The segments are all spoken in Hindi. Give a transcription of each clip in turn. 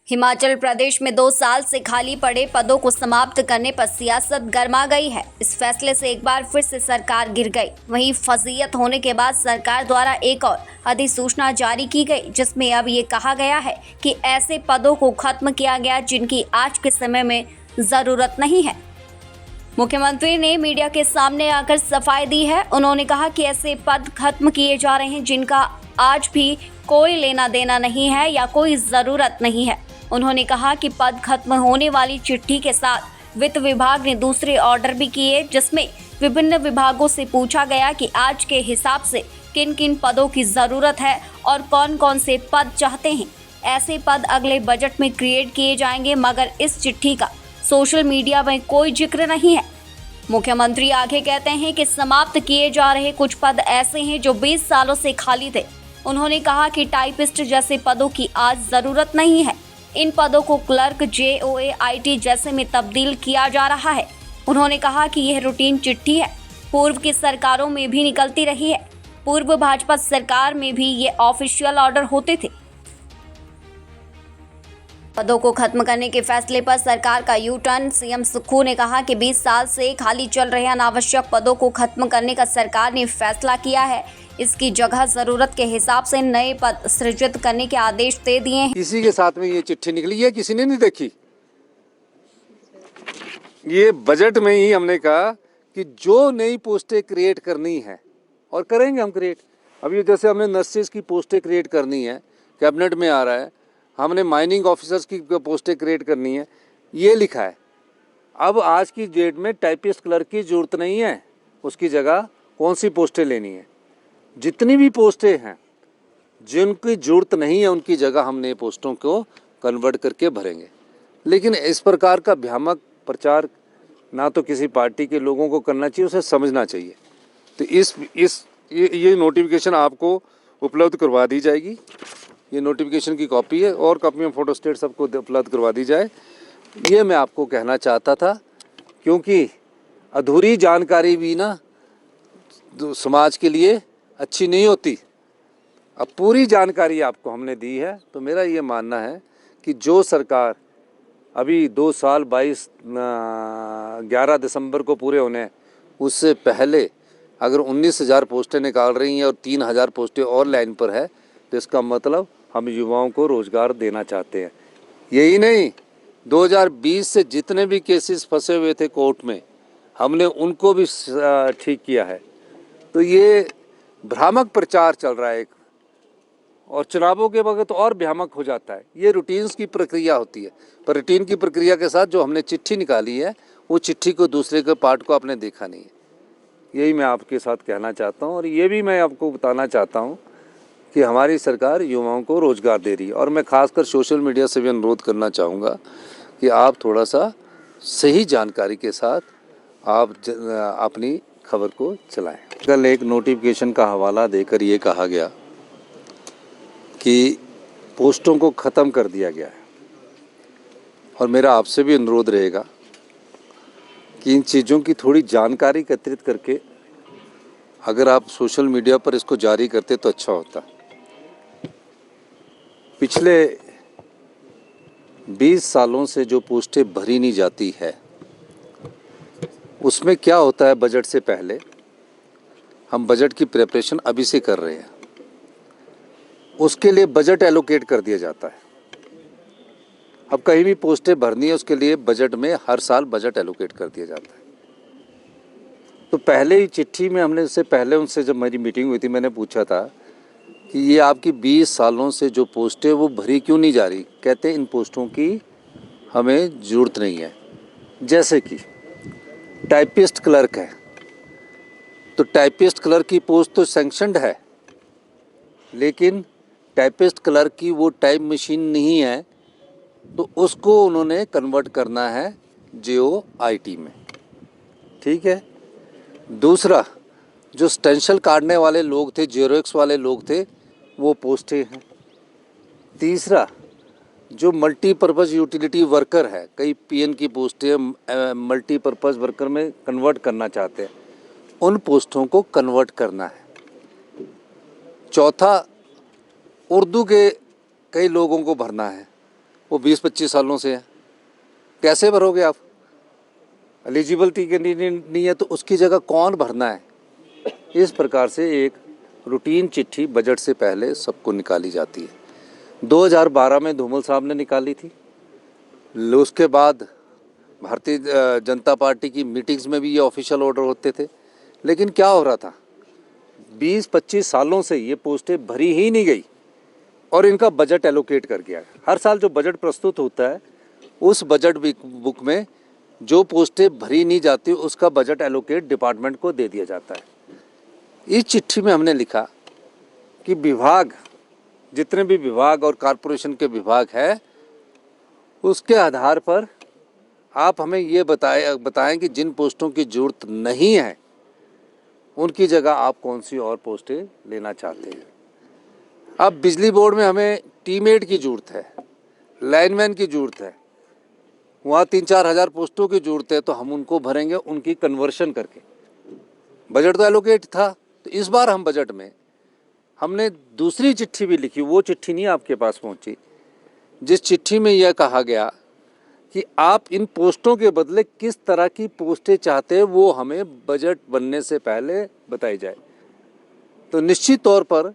हिमाचल प्रदेश में 2 साल से खाली पड़े पदों को समाप्त करने पर सियासत गर्मा गई है। इस फैसले से एक बार फिर से सरकार गिर गई। वहीं फजीयत होने के बाद सरकार द्वारा एक और अधिसूचना जारी की गई, जिसमें अब ये कहा गया है कि ऐसे पदों को खत्म किया गया जिनकी आज के समय में जरूरत नहीं है। मुख्यमंत्री ने मीडिया के सामने आकर सफाई दी है। उन्होंने कहा कि ऐसे पद खत्म किए जा रहे हैं जिनका आज भी कोई लेना देना नहीं है या कोई जरूरत नहीं है। उन्होंने कहा कि पद खत्म होने वाली चिट्ठी के साथ वित्त विभाग ने दूसरे ऑर्डर भी किए, जिसमें विभिन्न विभागों से पूछा गया कि आज के हिसाब से किन किन पदों की जरूरत है और कौन कौन से पद चाहते हैं। ऐसे पद अगले बजट में क्रिएट किए जाएंगे, मगर इस चिट्ठी का सोशल मीडिया में कोई जिक्र नहीं है। मुख्यमंत्री आगे कहते हैं कि समाप्त किए जा रहे कुछ पद ऐसे हैं जो 20 सालों से खाली थे। उन्होंने कहा कि टाइपिस्ट जैसे पदों की आज जरूरत नहीं है। इन पदों को क्लर्क, JOA, IT जैसे में तब्दील किया जा रहा है। उन्होंने कहा कि यह रूटीन चिट्ठी है, पूर्व की सरकारों में भी निकलती रही है। पूर्व भाजपा सरकार में भी ये ऑफिशियल ऑर्डर होते थे। पदों को खत्म करने के फैसले पर सरकार का यू टर्न। सीएम सुक्खू ने कहा कि 20 साल से खाली चल रहे अनावश्यक पदों को खत्म करने का सरकार ने फैसला किया है। इसकी जगह जरूरत के हिसाब से नए पद सृजित करने के आदेश दे दिए हैं। किसी के साथ में ये चिट्ठी निकली है, किसी ने नहीं देखी। ये बजट में ही हमने कहा कि जो नई पोस्टें क्रिएट करनी है और करेंगे हम क्रिएट। अभी जैसे हमने नर्सेज की पोस्टें क्रिएट करनी है, कैबिनेट में आ रहा है। हमने माइनिंग ऑफिसर्स की पोस्टें क्रिएट करनी है, ये लिखा है। अब आज की डेट में टाइपिस्ट क्लर्क की जरूरत नहीं है, उसकी जगह कौन सी पोस्टें लेनी है। जितनी भी पोस्टें हैं जिनकी जरूरत नहीं है, उनकी जगह हमने पोस्टों को कन्वर्ट करके भरेंगे। लेकिन इस प्रकार का भ्रामक प्रचार ना तो किसी पार्टी के लोगों को करना चाहिए, उसे समझना चाहिए। तो ये नोटिफिकेशन आपको उपलब्ध करवा दी जाएगी। ये नोटिफिकेशन की कॉपी है और कॉपी में फोटोस्टेट सबको उपलब्ध करवा दी जाए। ये मैं आपको कहना चाहता था, क्योंकि अधूरी जानकारी भी ना समाज के लिए अच्छी नहीं होती। अब पूरी जानकारी आपको हमने दी है, तो मेरा ये मानना है कि जो सरकार अभी 2 साल 11 दिसंबर को पूरे होने हैं, उससे पहले अगर 19,000 पोस्टें निकाल रही हैं और 3,000 पोस्टें और लाइन पर है, तो इसका मतलब हम युवाओं को रोज़गार देना चाहते हैं। यही नहीं, 2020 से जितने भी केसेस फंसे हुए थे कोर्ट में, हमने उनको भी ठीक किया है। तो ये भ्रामक प्रचार चल रहा है एक, और चुनावों के वक्त और भ्रामक हो जाता है। ये रूटीन्स की प्रक्रिया होती है, पर रूटीन की प्रक्रिया के साथ जो हमने चिट्ठी निकाली है, वो चिट्ठी को दूसरे के पार्ट को आपने देखा नहीं है। यही मैं आपके साथ कहना चाहता हूँ। और ये भी मैं आपको बताना चाहता हूँ कि हमारी सरकार युवाओं को रोज़गार दे रही है। और मैं खासकर सोशल मीडिया से भी अनुरोध करना चाहूँगा कि आप थोड़ा सा सही जानकारी के साथ आप अपनी खबर को चलाएं। कल एक नोटिफिकेशन का हवाला देकर ये कहा गया कि पोस्टों को ख़त्म कर दिया गया है, और मेरा आपसे भी अनुरोध रहेगा कि इन चीज़ों की थोड़ी जानकारी एकत्रित करके अगर आप सोशल मीडिया पर इसको जारी करते तो अच्छा होता। पिछले 20 सालों से जो पोस्टें भरी नहीं जाती है, उसमें क्या होता है, बजट से पहले हम बजट की प्रिपरेशन अभी से कर रहे हैं, उसके लिए बजट एलोकेट कर दिया जाता है। अब कहीं भी पोस्टें भरनी है, उसके लिए बजट में हर साल बजट एलोकेट कर दिया जाता है। तो पहले ही चिट्ठी में हमने, इससे पहले उनसे जब मेरी मीटिंग हुई थी, मैंने पूछा था कि ये आपकी 20 सालों से जो पोस्टें वो भरी क्यों नहीं जा रही। कहते इन पोस्टों की हमें ज़रूरत नहीं है। जैसे कि टाइपिस्ट क्लर्क है, तो टाइपिस्ट क्लर्क की पोस्ट तो सैंक्शनड है, लेकिन टाइपिस्ट क्लर्क की वो टाइप मशीन नहीं है, तो उसको उन्होंने कन्वर्ट करना है JOIT में। ठीक है। दूसरा, जो स्टेंशल काटने वाले लोग थे, जेरोक्स वाले लोग थे, वो पोस्टें हैं। तीसरा, जो मल्टीपर्पज़ यूटिलिटी वर्कर है, कई PN की पोस्टें मल्टीपर्पज़ वर्कर में कन्वर्ट करना चाहते हैं, उन पोस्टों को कन्वर्ट करना है। चौथा, उर्दू के कई लोगों को भरना है, वो 20-25 सालों से है, कैसे भरोगे आप? एलिजिबिलिटी के नहीं है तो उसकी जगह कौन भरना है? इस प्रकार से एक रूटीन चिट्ठी बजट से पहले सबको निकाली जाती है। 2012 में धूमल साहब ने निकाली थी, उसके बाद भारतीय जनता पार्टी की मीटिंग्स में भी ये ऑफिशियल ऑर्डर होते थे। लेकिन क्या हो रहा था, 20-25 सालों से ये पोस्टें भरी ही नहीं गई और इनका बजट एलोकेट कर गया। हर साल जो बजट प्रस्तुत होता है उस बजट बुक में जो पोस्टें भरी नहीं जाती उसका बजट एलोकेट डिपार्टमेंट को दे दिया जाता है। इस चिट्ठी में हमने लिखा कि विभाग, जितने भी विभाग और कॉरपोरेशन के विभाग है, उसके आधार पर आप हमें ये बताएं कि जिन पोस्टों की ज़रूरत नहीं है उनकी जगह आप कौन सी और पोस्टें लेना चाहते हैं। अब बिजली बोर्ड में हमें टीमएड की ज़रूरत है, लाइनमैन की ज़रूरत है, वहाँ 3-4 हज़ार पोस्टों की ज़रूरत है, तो हम उनको भरेंगे उनकी कन्वर्शन करके। बजट तो एलोकेट था, तो इस बार हम बजट में हमने दूसरी चिट्ठी भी लिखी, वो चिट्ठी नहीं आपके पास पहुँची, जिस चिट्ठी में यह कहा गया कि आप इन पोस्टों के बदले किस तरह की पोस्टें चाहते हैं वो हमें बजट बनने से पहले बताई जाए। तो निश्चित तौर पर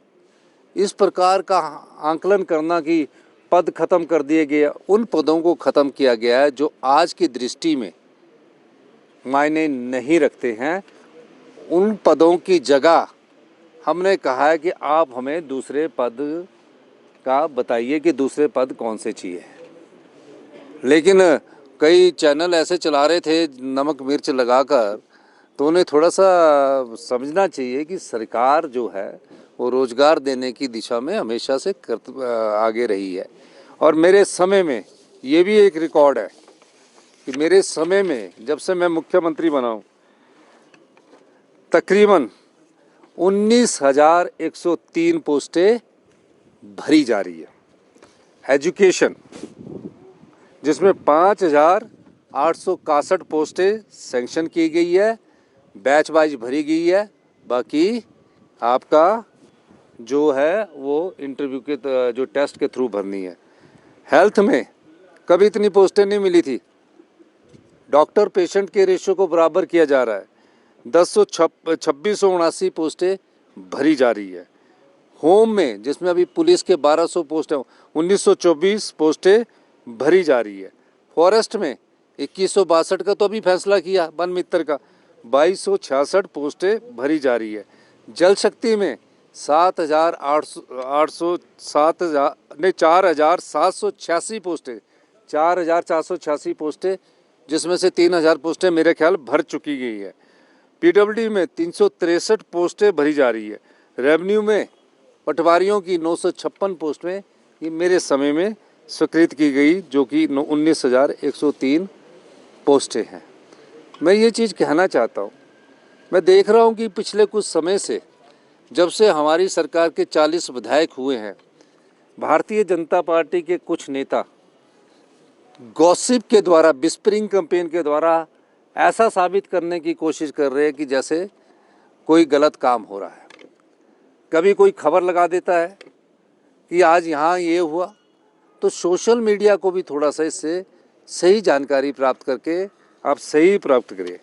इस प्रकार का आंकलन करना कि पद खत्म कर दिए गए, उन पदों को ख़त्म किया गया है जो आज की दृष्टि में मायने नहीं रखते हैं। उन पदों की जगह हमने कहा है कि आप हमें दूसरे पद का बताइए कि दूसरे पद कौन से चाहिए। लेकिन कई चैनल ऐसे चला रहे थे नमक मिर्च लगाकर, तो उन्हें थोड़ा सा समझना चाहिए कि सरकार जो है वो रोज़गार देने की दिशा में हमेशा से आगे रही है। और मेरे समय में ये भी एक रिकॉर्ड है कि मेरे समय में जब से मैं मुख्यमंत्री बना हूँ तकरीबन 19,103 पोस्टें भरी जा रही है। एजुकेशन जिसमें 5,861 पोस्टें सैंक्शन की गई है, बैच वाइज भरी गई है, बाकी आपका जो है वो इंटरव्यू के जो टेस्ट के थ्रू भरनी है। हेल्थ में कभी इतनी पोस्टें नहीं मिली थी, डॉक्टर पेशेंट के रेशियो को बराबर किया जा रहा है, 2679 पोस्टें भरी जा रही है। होम में जिसमें अभी पुलिस के 1200 पोस्टें, 1924 पोस्टें भरी जा रही है। फॉरेस्ट में 2162 का तो अभी फैसला किया वन मित्र का, 2266 पोस्टें भरी जा रही है। जल शक्ति में 4,786 पोस्टें, 4,486 पोस्टें, जिसमें से 3,000 पोस्टें मेरे ख्याल भर चुकी गई है। पीडब्ल्यूडी में 363 पोस्टें भरी जा रही है। रेवेन्यू में पटवारियों की 956 पोस्टें ये मेरे समय में स्वीकृत की गई, जो कि 19,103 पोस्टें हैं। मैं ये चीज़ कहना चाहता हूँ, मैं देख रहा हूँ कि पिछले कुछ समय से जब से हमारी सरकार के 40 विधायक हुए हैं, भारतीय जनता पार्टी के कुछ नेता गॉसिप के द्वारा, विस्परिंग कैंपेन के द्वारा ऐसा साबित करने की कोशिश कर रहे हैं कि जैसे कोई गलत काम हो रहा है। कभी कोई खबर लगा देता है कि आज यहाँ ये हुआ, तो सोशल मीडिया को भी थोड़ा सा इससे सही जानकारी प्राप्त करके आप सही प्राप्त करिए।